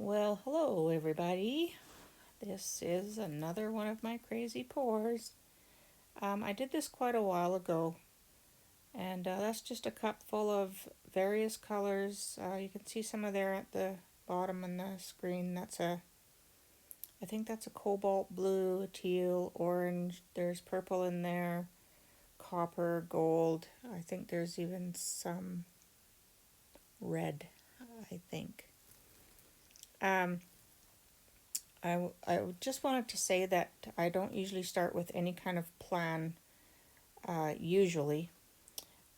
Well, hello everybody. This is another one of my crazy pours. I did this quite a while ago, and that's just a cup full of various colors. You can see some of there at the bottom on the screen. I think that's a cobalt blue, a teal, orange. There's purple in there, copper, gold. I think there's even some red, I think. Um, I just wanted to say that I don't usually start with any kind of plan, usually.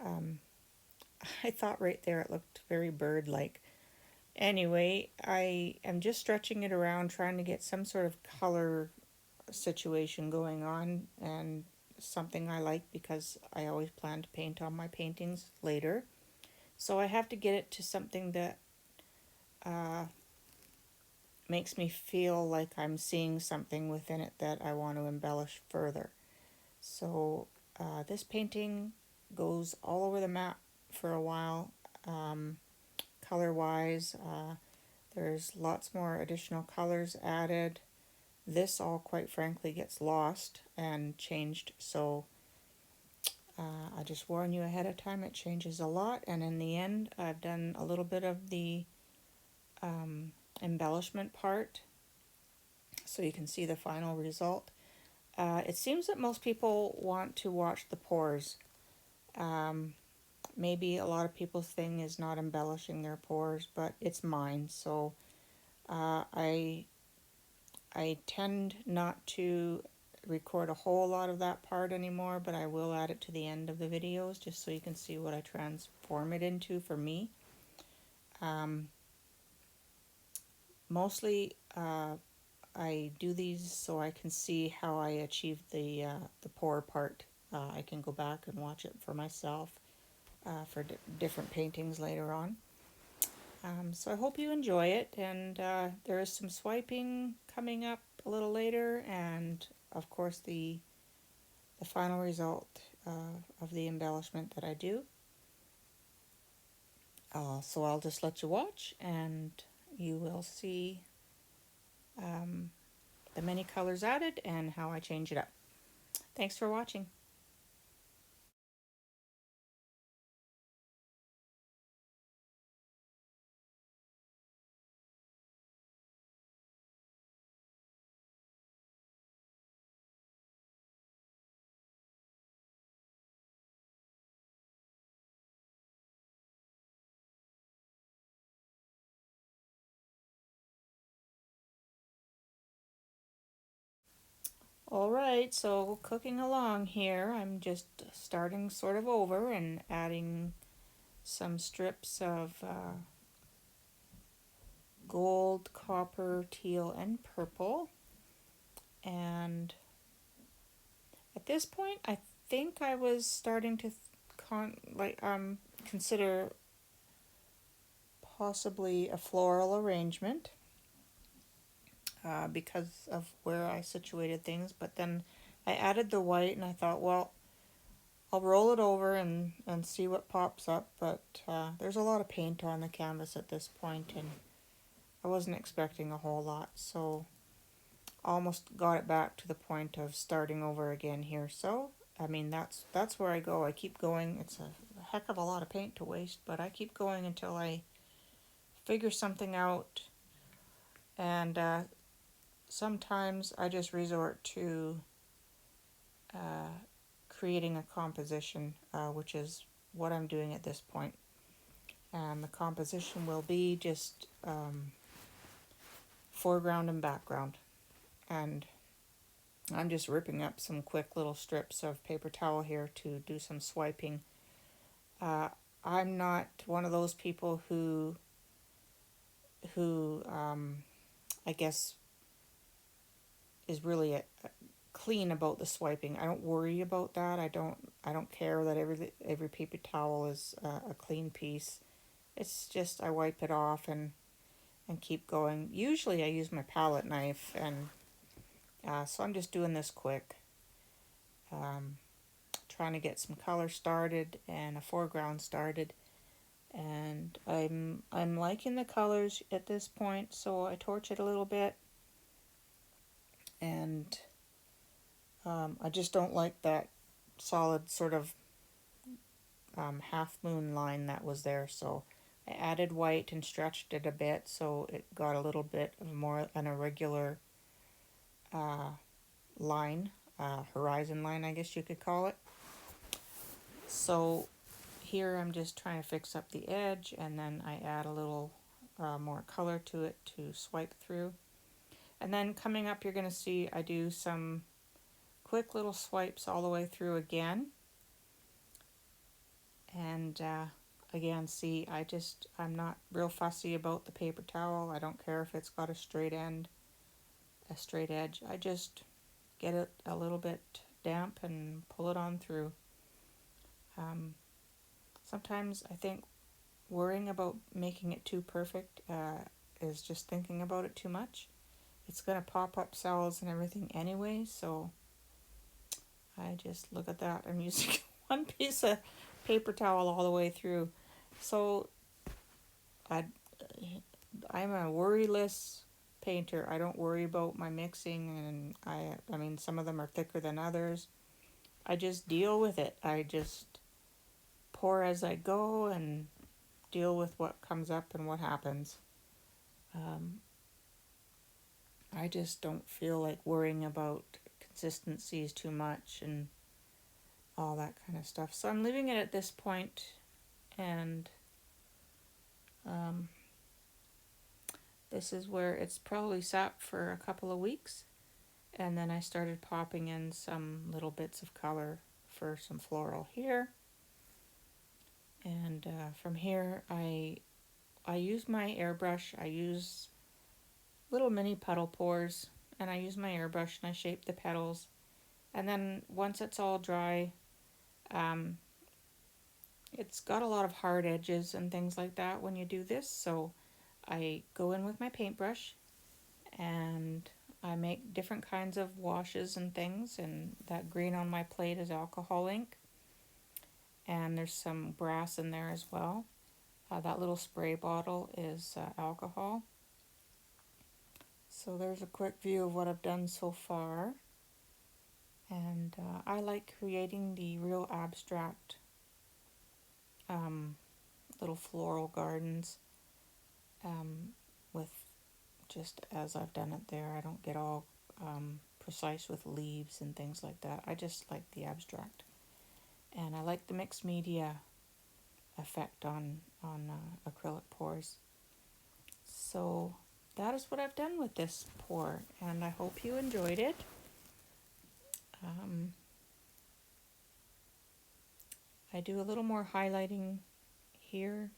Um, I thought right there it looked very bird like. Anyway, I am just stretching it around, trying to get some sort of color situation going on, and something I like because I always plan to paint on my paintings later. So I have to get it to something that uh, makes me feel like I'm seeing something within it that I want to embellish further. So this painting goes all over the map for a while, um, color wise. There's lots more additional colors added. This all, quite frankly, gets lost and changed. So I just warn you ahead of time, it changes a lot. And in the end, I've done a little bit of the um, embellishment part so you can see the final result. It seems that most people want to watch the pores. Um, Maybe a lot of people's thing is not embellishing their pores, but it's mine. So uh, I I tend not to record a whole lot of that part anymore, but I will add it to the end of the videos just so you can see what I transform it into for me. Um, Mostly I do these so I can see how I achieved the pore part. I can go back and watch it for myself for different paintings later on. So I hope you enjoy it, and there is some swiping coming up a little later, and of course the final result of the embellishment that I do. So I'll just let you watch, and you will see um, the many colors added and how I change it up. Thanks for watching. All right, so cooking along here, I'm just starting sort of over and adding some strips of gold, copper, teal, and purple. And at this point, I think I was starting to consider possibly a floral arrangement because of where I situated things. But then I added the white, and I thought, well, I'll roll it over and see what pops up. But there's a lot of paint on the canvas at this point, and I wasn't expecting a whole lot, so almost got it back to the point of starting over again here. So I mean that's where I go. I keep going. It's a heck of a lot of paint to waste, but I keep going until I figure something out. And sometimes I just resort to uh, creating a composition, which is what I'm doing at this point. And the composition will be just foreground and background. And I'm just ripping up some quick little strips of paper towel here to do some swiping. Uh, I'm not one of those people who I guess is really clean about the swiping. I don't worry about that. I don't care that every paper towel is a clean piece. It's just I wipe it off and keep going. Usually I use my palette knife, and so I'm just doing this quick. Um, Trying to get some color started and a foreground started, and I'm liking the colors at this point, so I torch it a little bit, and I just don't like that solid sort of half moon line that was there, so I added white and stretched it a bit so it got a little bit of more an irregular uh, line, horizon line I guess you could call it. So here I'm just trying to fix up the edge, and then I add a little more color to it to swipe through. And then coming up you're going to see I do some quick little swipes all the way through again. And again, see, I'm not real fussy about the paper towel. I don't care if it's got a straight end, a straight edge. I just get it a little bit damp and pull it on through. Sometimes I think worrying about making it too perfect is just thinking about it too much. It's going to pop up cells and everything anyway, so I just look at that. I'm using one piece of paper towel all the way through. So I, I'm a worryless painter. I don't worry about my mixing, and I mean, some of them are thicker than others. I just deal with it. I just pour as I go and deal with what comes up and what happens. Um, I just don't feel like worrying about consistencies too much and all that kind of stuff. So I'm leaving it at this point, and um, this is where it's probably sat for a couple of weeks, and then I started popping in some little bits of color for some floral here. And from here I use my airbrush. I use little mini petal pours, and I use my airbrush and I shape the petals. And then once it's all dry, um, it's got a lot of hard edges and things like that when you do this, so I go in with my paintbrush and I make different kinds of washes and things, and that green on my plate is alcohol ink, and there's some brass in there as well. That little spray bottle is alcohol. So there's a quick view of what I've done so far, and I like creating the real abstract um, little floral gardens um, with just as I've done it there. I don't get all precise with leaves and things like that. I just like the abstract, and I like the mixed media effect on acrylic pours. So that is what I've done with this pour, and I hope you enjoyed it. Um, I do a little more highlighting here.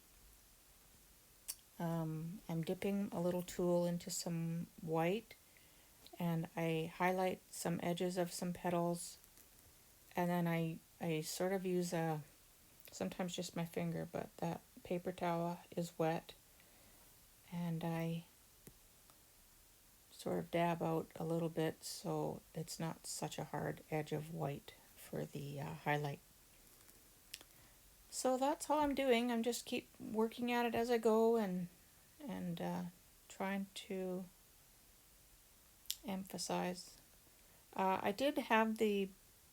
I'm dipping a little tool into some white, and I highlight some edges of some petals, and then I sort of use sometimes just my finger, but that paper towel is wet, and I sort of dab out a little bit so it's not such a hard edge of white for the highlight. So that's all I'm doing. I'm just keep working at it as I go, and trying to emphasize. I did have the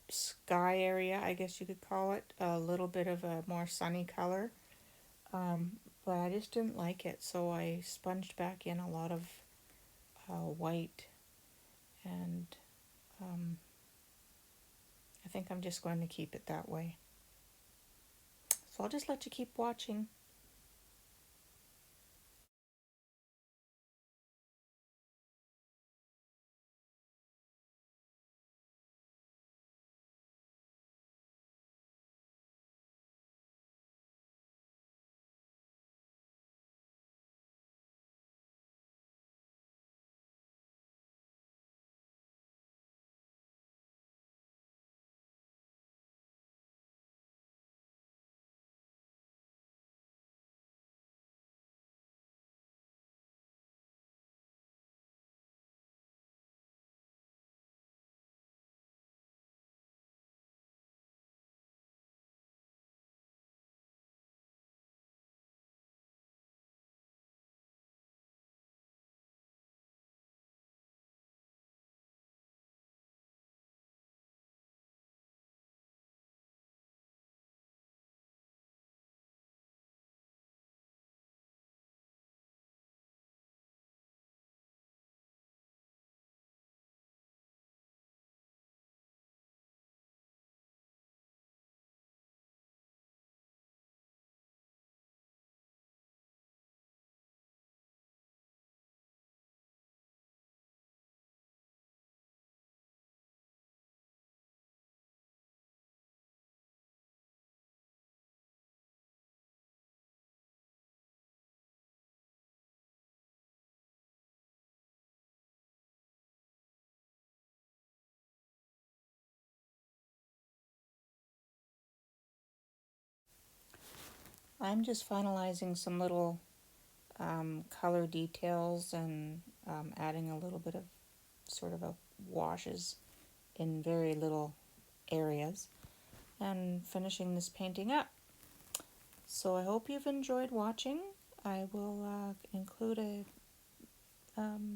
sky area, I guess you could call it, a little bit of a more sunny color, but I just didn't like it, so I sponged back in a lot of white, and I think I'm just going to keep it that way. So I'll just let you keep watching. I'm just finalizing some little color details and adding a little bit of sort of a washes in very little areas and finishing this painting up. So I hope you've enjoyed watching. I will include a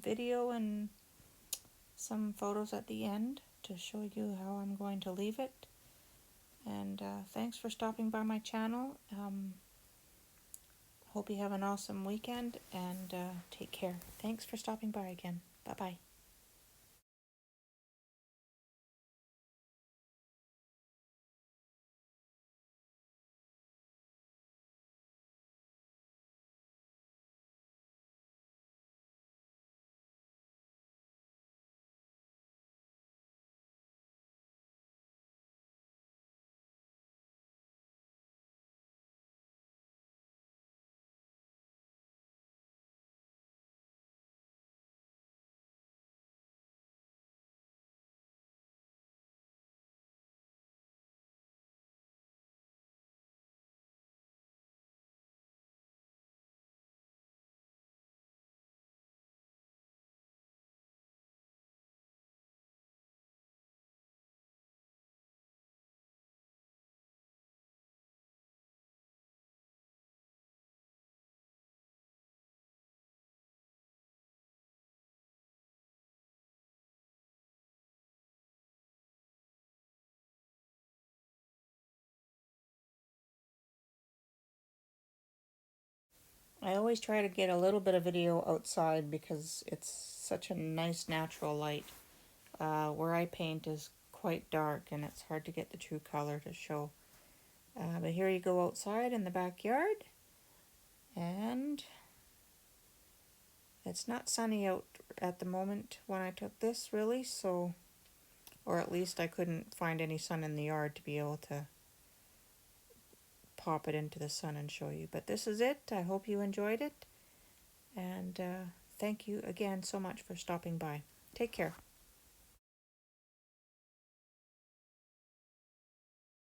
video and some photos at the end to show you how I'm going to leave it. And thanks for stopping by my channel. Hope you have an awesome weekend and take care. Thanks for stopping by again. Bye-bye. I always try to get a little bit of video outside because it's such a nice natural light. Where I paint is quite dark and it's hard to get the true color to show. But here you go outside in the backyard, and it's not sunny out at the moment when I took this, really, so, or at least I couldn't find any sun in the yard to be able to pop it into the sun and show you. But this is it. I hope you enjoyed it, and thank you again so much for stopping by. Take care.